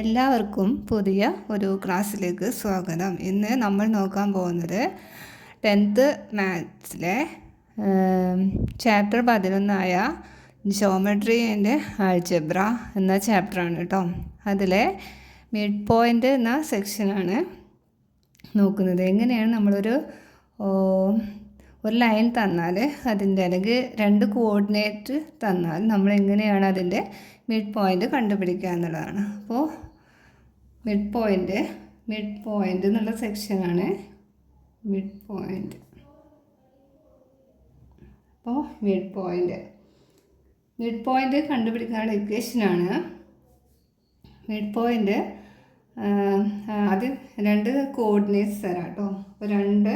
എല്ലാവർക്കും പുതിയ ഒരു ക്ലാസ്സിലേക്ക് സ്വാഗതം. ഇന്ന് നമ്മൾ നോക്കാൻ പോകുന്നത് 10th മാത്സിലെ ചാപ്റ്റർ 11 ജോമെട്രി ആൻഡ് ആൾജിബ്ര എന്ന ചാപ്റ്ററാണ് കേട്ടോ. അതിലെ മിഡ് പോയിൻ്റ് എന്ന സെക്ഷനാണ് നോക്കുന്നത്. എങ്ങനെയാണ് നമ്മളൊരു ലൈൻ തന്നാൽ അതിൻ്റെ അല്ലെങ്കിൽ രണ്ട് കോർഡിനേറ്റ് തന്നാൽ നമ്മൾ എങ്ങനെയാണ് അതിൻ്റെ മിഡ് പോയിൻ്റ് കണ്ടുപിടിക്കുക എന്നുള്ളതാണ്. അപ്പോൾ മിഡ് പോയിൻ്റ് എന്നുള്ള സെക്ഷനാണ് മിഡ് പോയിൻ്റ്. അപ്പോൾ മിഡ് പോയിൻ്റ് കണ്ടുപിടിക്കാനുള്ള ഇക്വേഷനാണ്. മിഡ് പോയിൻ്റ് ആദ്യം രണ്ട് കോർഡിനേറ്റ്സ് തരാം കേട്ടോ. അപ്പോൾ രണ്ട്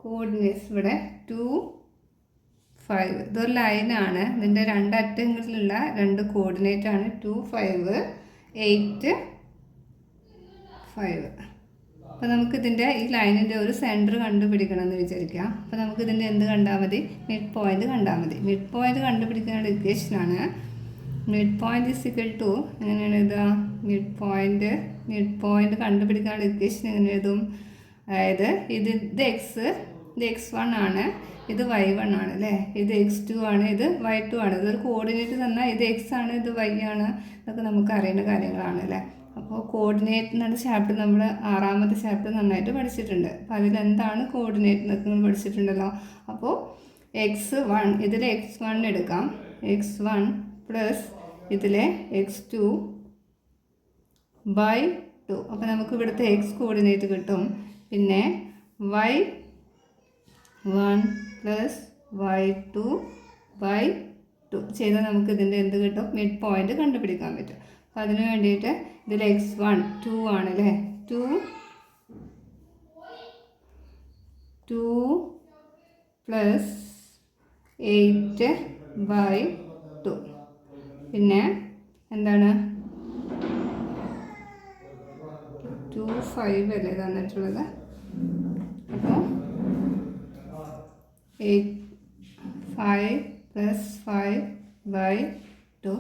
കോർഡിനേറ്റ്സ് ഇവിടെ 2, 5. ഇതൊരു ലൈനാണ്. ഇതിൻ്റെ രണ്ടറ്റങ്ങളിലുള്ള രണ്ട് കോർഡിനേറ്റാണ് 2, 5, 8, 5. അപ്പോൾ നമുക്കിതിൻ്റെ ഈ ലൈനിൻ്റെ ഒരു സെൻറ്റർ കണ്ടുപിടിക്കണം എന്ന് വിചാരിക്കാം. അപ്പോൾ നമുക്കിതിൻ്റെ എന്ത് കണ്ടാൽ മതി? മിഡ് പോയിൻ്റ് കണ്ടാൽ മതി. മിഡ് പോയിൻ്റ് കണ്ടുപിടിക്കാനുള്ള ഇക്വേഷനാണ് mid point is equal to, എങ്ങനെയാണ് എഴുതുക? മിഡ് പോയിൻ്റ് കണ്ടുപിടിക്കാനുള്ള ഇക്വേഷൻ എങ്ങനെ എഴുതും? അതായത് ഇത് x1 ആണ്, ഇത് y1 ആണ് അല്ലേ, ഇത് x2 ആണ്, ഇത് y2 ആണ്. ഇതൊരു കോർഡിനേറ്റ് തന്നാൽ ഇത് x ആണ്, ഇത് y ആണ്. ഇതൊക്കെ നമുക്ക് അറിയേണ്ട കാര്യങ്ങളാണ് അല്ലേ. അപ്പോൾ കോർഡിനേറ്റ് എന്നുള്ള ചാപ്റ്റർ നമ്മൾ 6ാമത്തെ ചാപ്റ്റർ നന്നായിട്ട് പഠിച്ചിട്ടുണ്ട്. അപ്പോൾ അതിലെന്താണ് കോർഡിനേറ്റ് എന്നൊക്കെ നമ്മൾ പഠിച്ചിട്ടുണ്ടല്ലോ. അപ്പോൾ x1 ഇതിൽ x1 എടുക്കാം, x1 പ്ലസ് ഇതിലെ x2 ബൈ 2. അപ്പോൾ നമുക്ക് ഇവിടുത്തെ x കോർഡിനേറ്റ് കിട്ടും. പിന്നെ y1 പ്ലസ് y2 ബൈ 2 ചെയ്താൽ നമുക്ക് ഇതിൻ്റെ എന്ത് കിട്ടും? മിഡ് പോയിൻ്റ് കണ്ടുപിടിക്കാൻ പറ്റും. അപ്പോൾ അതിന് വേണ്ടിയിട്ട് ഇതിൽ x1 2 ആണല്ലേ, 2 പ്ലസ് 8 ബൈ 2. പിന്നെ എന്താണ് 2, 5 അല്ലേ തന്നിട്ടുള്ളത്. അപ്പോൾ 5 പ്ലസ് 5 ബൈ 2.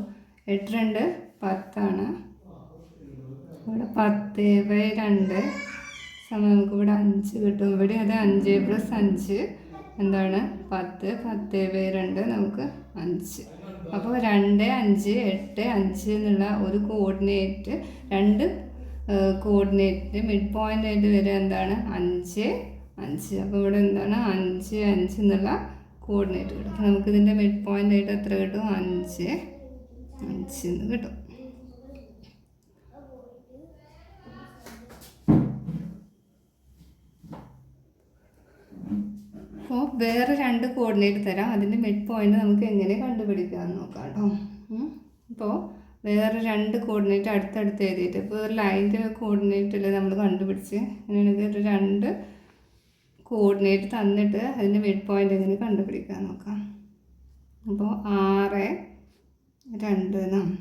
8 2 10 ഇവിടെ 10 ബൈ 2 സമയം നമുക്ക് ഇവിടെ 5 കിട്ടും. ഇവിടെ അത് 5 പ്ലസ് 5 എന്താണ് 10 ബൈ 2 നമുക്ക് 5. അപ്പോൾ 2, 5, 8, 5 എന്നുള്ള ഒരു കോർഡിനേറ്റ്, രണ്ട് കോർഡിനേറ്റ് മിഡ് പോയിൻ്റ് ആയിട്ട് വരിക എന്താണ് 5, 5. അപ്പോൾ ഇവിടെ എന്താണ് 5, 5 എന്നുള്ള കോർഡിനേറ്റ് കിട്ടും. അപ്പോൾ നമുക്കിതിൻ്റെ മിഡ് പോയിൻ്റ് ആയിട്ട് എത്ര കിട്ടും? 5, 5 എന്ന് കിട്ടും. അപ്പോൾ വേറെ രണ്ട് കോർഡിനേറ്റ് തരാം, അതിൻ്റെ മിഡ് പോയിൻ്റ് നമുക്ക് എങ്ങനെ കണ്ടുപിടിക്കാമെന്ന് നോക്കാം കേട്ടോ. അപ്പോൾ വേറെ രണ്ട് കോർഡിനേറ്റ് അടുത്തടുത്ത് എഴുതിയിട്ട്, ഇപ്പോൾ ഒരു ലൈൻ്റെ കോർഡിനേറ്റല്ലേ നമ്മൾ കണ്ടുപിടിച്ച്, അങ്ങനെയാണെങ്കിൽ ഒരു രണ്ട് കോർഡിനേറ്റ് തന്നിട്ട് അതിൻ്റെ മിഡ് പോയിൻ്റ് എങ്ങനെ കണ്ടുപിടിക്കാൻ നോക്കാം. അപ്പോൾ 6, 2 എന്നാണ്.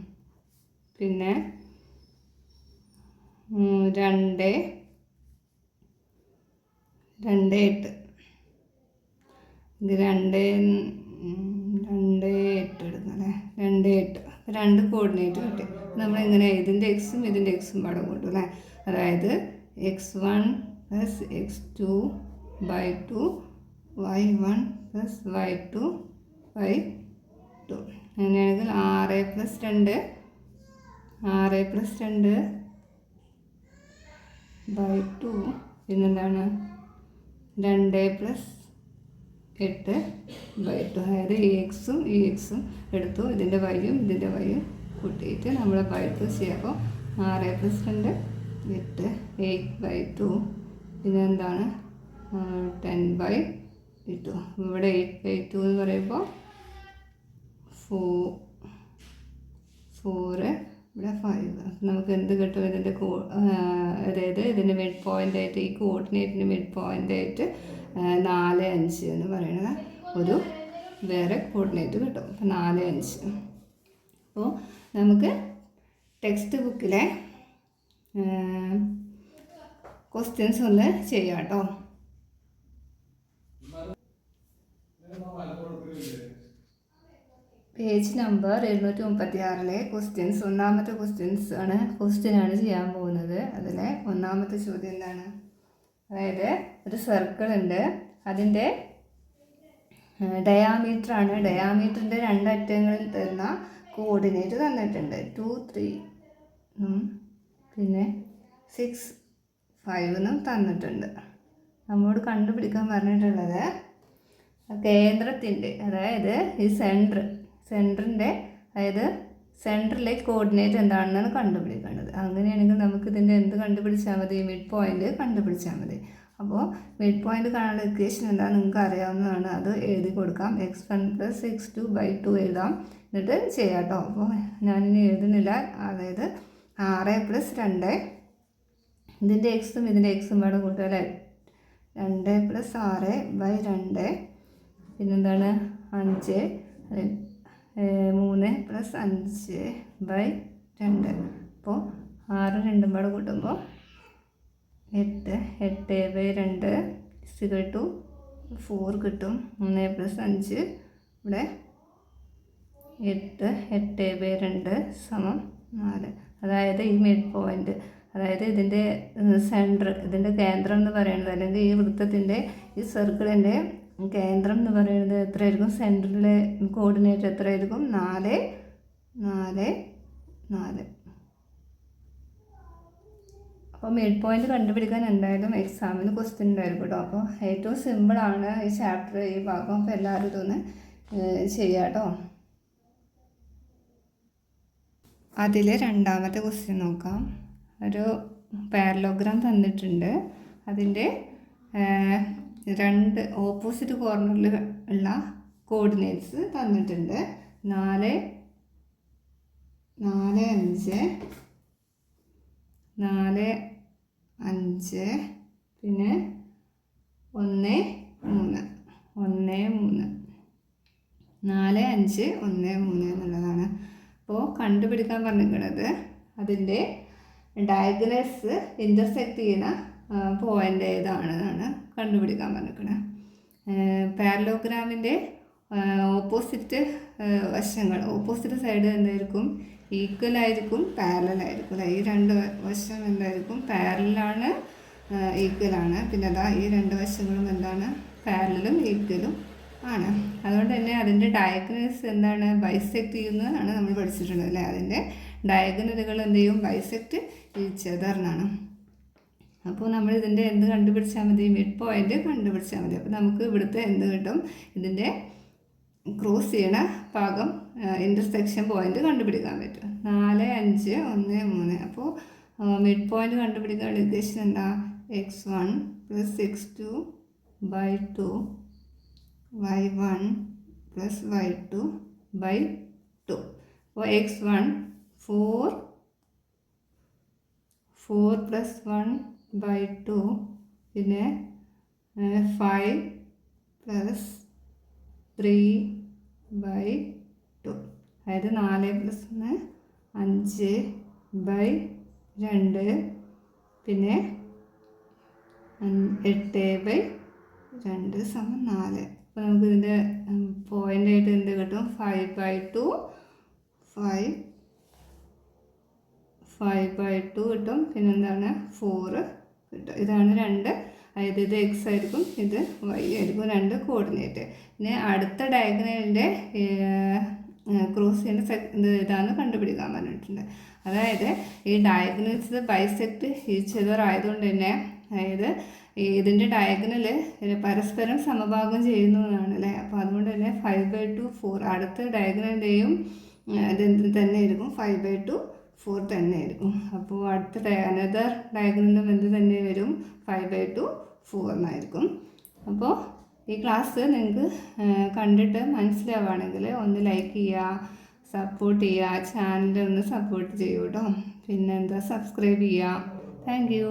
പിന്നെ 2, 8. ഇത് 2, 8 എടുക്കാം അല്ലേ, 2, 8. രണ്ട് കോർഡിനേറ്റ് കിട്ടി. നമ്മളെങ്ങനെ ഇതിൻ്റെ എക്സും ഇതിൻ്റെ എക്സും പടം കൊണ്ടു അല്ലേ. അതായത് x1 plus x2 by 2, y1 plus y2 by 2. അങ്ങനെയാണെങ്കിൽ 6 പ്ലസ് 2 ബൈ 2. പിന്നെന്താണ് 2 പ്ലസ് 8 ബൈ 2. അതായത് ഈ എക്സും എടുത്തു, ഇതിൻ്റെ വൈയും ഇതിൻ്റെ വൈയും കൂട്ടിയിട്ട് നമ്മൾ ബൈ 2 ചെയ്യുമ്പോൾ 6 പ്ലസ് 2 8, 8 ബൈ 2. പിന്നെ എന്താണ് 10 ബൈ 2. ഇവിടെ 8 ബൈ 2 എന്ന് പറയുമ്പോൾ 4, ഇവിടെ 5. നമുക്ക് എന്ത് കിട്ടും? ഇതിൻ്റെ അതായത് ഇതിൻ്റെ മിഡ് പോയിൻ്റ് ആയിട്ട്, ഈ കോർഡിനേറ്റിൻ്റെ മിഡ് പോയിൻ്റ് ആയിട്ട് 4, 5 എന്ന് പറയുന്നത് ഒരു വേറെ കോർഡിനേറ്റ് കിട്ടും. അപ്പോൾ 4, 5. അപ്പോൾ നമുക്ക് ടെക്സ്റ്റ് ബുക്കിലെ ക്വസ്റ്റ്യൻസ് ഒന്ന് ചെയ്യാം കേട്ടോ. പേജ് നമ്പർ 736 ക്വസ്റ്റ്യൻസ്, ഒന്നാമത്തെ ക്വസ്റ്റ്യനാണ് ചെയ്യാൻ പോകുന്നത്. അതിലെ ഒന്നാമത്തെ ചോദ്യം എന്താണ്? അതായത് ഒരു സർക്കിൾ ഉണ്ട്, അതിൻ്റെ ഡയാമീറ്ററാണ്. ഡയാമീറ്ററിൻ്റെ രണ്ടറ്റങ്ങളിൽ തരുന്ന കോർഡിനേറ്റ് തന്നിട്ടുണ്ട്. 2, 3 പിന്നെ 6, 5 തന്നിട്ടുണ്ട്. നമ്മോട് കണ്ടുപിടിക്കാൻ പറഞ്ഞിട്ടുള്ളത് കേന്ദ്രത്തിൻ്റെ, അതായത് ഈ സെൻറ്ററിൻ്റെ അതായത് സെൻറ്ററിലെ കോർഡിനേറ്റ് എന്താണെന്നാണ് കണ്ടുപിടിക്കേണ്ടത്. അങ്ങനെയാണെങ്കിൽ നമുക്ക് ഇതിൻ്റെ എന്ത് കണ്ടുപിടിച്ചാൽ മതി? മിഡ് പോയിൻ്റ് കണ്ടുപിടിച്ചാൽ മതി. അപ്പോൾ മിഡ് പോയിൻ്റ് കാണാനുള്ള ഇക്വേഷൻ എന്താണെന്ന് നിങ്ങൾക്ക് അറിയാവുന്നതാണ്. അത് എഴുതി കൊടുക്കാം. x1 + x2/2 എഴുതാം, എന്നിട്ട് ചെയ്യാം കേട്ടോ. അപ്പോൾ ഞാനിനി എഴുതുന്നില്ല. അതായത് 6 + 2, ഇതിൻ്റെ എക്സും ഇതിൻ്റെ എക്സും പാടെ കൂട്ടുക അല്ലേ? 2 + 6/2, പിന്നെന്താണ് 5, 3 + 5/2. അപ്പോൾ 6 2 പാടെ കൂട്ടുമ്പോൾ 8, 8/2 = 4 കിട്ടും. 3 + 5 ഇവിടെ 8, 8/2 = 4. അതായത് ഈ മിഡ് പോയിൻ്റ്, അതായത് ഇതിൻ്റെ സെൻറ്റർ, ഇതിൻ്റെ കേന്ദ്രം എന്ന് പറയുന്നത്, അല്ലെങ്കിൽ ഈ വൃത്തത്തിൻ്റെ ഈ സർക്കിളിൻ്റെ കേന്ദ്രം എന്ന് പറയുന്നത് എത്രയായിരിക്കും? സെൻറ്ററിലെ കോർഡിനേറ്റ് എത്രയായിരിക്കും? 4, 4, 4. അപ്പോൾ മിഡ് പോയിൻ്റ് കണ്ടുപിടിക്കാൻ എന്തായാലും എക്സാമിന് ക്വസ്റ്റ്യൻ ഉണ്ടായിരിക്കും കേട്ടോ. അപ്പോൾ ഏറ്റവും സിമ്പിളാണ് ഈ ചാപ്റ്റർ, ഈ ഭാഗം. അപ്പോൾ എല്ലാവരും ഇതൊന്ന് ചെയ്യാം കേട്ടോ. അതിലെ രണ്ടാമത്തെ ക്വസ്റ്റ്യൻ നോക്കാം. ഒരു പാരലോഗ്രാം തന്നിട്ടുണ്ട്. അതിൻ്റെ രണ്ട് ഓപ്പോസിറ്റ് കോർണറിൽ ഉള്ള കോർഡിനേറ്റ്സ് തന്നിട്ടുണ്ട്. 4, 4, 5, 4, 5, പിന്നെ 1, 3, 1, 3, 4, 5, 1, 3 എന്നുള്ളതാണ്. അപ്പോൾ കണ്ടുപിടിക്കാൻ പറഞ്ഞിരിക്കുന്നത് അതിൻ്റെ ഡയഗണൽസ് ഇൻ്റർസെക്റ്റ് ചെയ്യുന്ന പോയിൻ്റ് ഏതാണെന്നാണ് കണ്ടുപിടിക്കാൻ പറഞ്ഞിരിക്കുന്നത്. പാരലോഗ്രാമിൻ്റെ ഓപ്പോസിറ്റ് വശങ്ങൾ, ഓപ്പോസിറ്റ് സൈഡ് എന്തായിരിക്കും? ഈക്വൽ ആയിരിക്കും, പാരലൽ ആയിരിക്കും. ഈ രണ്ട് വശം എന്തായിരിക്കും? പാരലാണ്, ഈക്വലാണ്. പിന്നെ അതാ ഈ രണ്ട് വശങ്ങളും എന്താണ്? പാരലലും ഈക്വലും ആണ്. അതുകൊണ്ട് തന്നെ അതിൻ്റെ ഡയഗണൽസ് എന്താണ്? ബൈസെക്റ്റ് ചെയ്യുന്നതാണ് നമ്മൾ പഠിച്ചിട്ടുള്ളത് അല്ലേ? അതിൻ്റെ ഡയഗണലുകൾ എന്ത് ചെയ്യും? ബൈസെക്റ്റ് ഈച്ച് അതർ എന്നാണ്. അപ്പോൾ നമ്മൾ ഇതിൻ്റെ എന്ത് കണ്ടുപിടിച്ചാൽ മതി? മിഡ് പോയിൻ്റ് കണ്ടുപിടിച്ചാൽ മതി. അപ്പോൾ നമുക്ക് ഇവിടുത്തെ എന്ത് കിട്ടും? ഇതിൻ്റെ ക്രോസ് ചെയ്യണ ഭാഗം, ഇൻ്റർസെക്ഷൻ പോയിൻ്റ് കണ്ടുപിടിക്കാൻ പറ്റും. 4, 5, 1, 3. അപ്പോൾ മിഡ് പോയിൻ്റ് കണ്ടുപിടിക്കാനുള്ള ഇക്വേഷൻ എന്താ? x1 + x2/2 y1 + y2/2. അപ്പോൾ x1 4 + 1/2, പിന്നെ 5 + 3/2. അതായത് 4 + 1 5/2, പിന്നെ 8/2 = 4. അപ്പോൾ നമുക്ക് ഇതിൻ്റെ പോയിൻ്റായിട്ട് എന്ത് കിട്ടും? 5/2 കിട്ടും. പിന്നെന്താണ്? 4 കിട്ടും. ഇതാണ് രണ്ട്, അതായത് ഇത് എക്സ് ആയിരിക്കും, ഇത് വൈ ആയിരിക്കും, രണ്ട് കോർഡിനേറ്റ്. പിന്നെ അടുത്ത ഡയഗണലിൻ്റെ ക്രോസ് ചെയ്യുന്ന ഇതാണ് കണ്ടുപിടിക്കാൻ പറഞ്ഞിട്ടുണ്ട്. അതായത് ഈ ഡയഗണൽസ് ബൈസെക്റ്റ് ഈച്ച് അതർ ആയതുകൊണ്ട് തന്നെ, അതായത് ഇതിൻ്റെ ഡയഗണൽ പരസ്പരം സമഭാഗം ചെയ്യുന്നതാണ് അല്ലേ? അപ്പോൾ അതുകൊണ്ട് തന്നെ 5/2 4 അടുത്ത ഡയഗണലിൻ്റെയും ഇതെന്ത് തന്നെ ആയിരിക്കും? 5/2 4 തന്നെ ആയിരിക്കും. അപ്പോൾ അടുത്ത അനദർ ഡയഗണലും എന്ത് തന്നെ വരും? 5/2 4 എന്നായിരിക്കും. അപ്പോൾ ഈ ക്ലാസ് നിങ്ങൾക്ക് കണ്ടിട്ട് മനസ്സിലാവുകയാണെങ്കിൽ ഒന്ന് ലൈക്ക് ചെയ്യുക, സപ്പോർട്ട് ചെയ്യുക, ചാനൽ ഒന്ന് സപ്പോർട്ട് ചെയ്യൂ കേട്ടോ. പിന്നെന്താ, സബ്സ്ക്രൈബ് ചെയ്യുക. Thank you.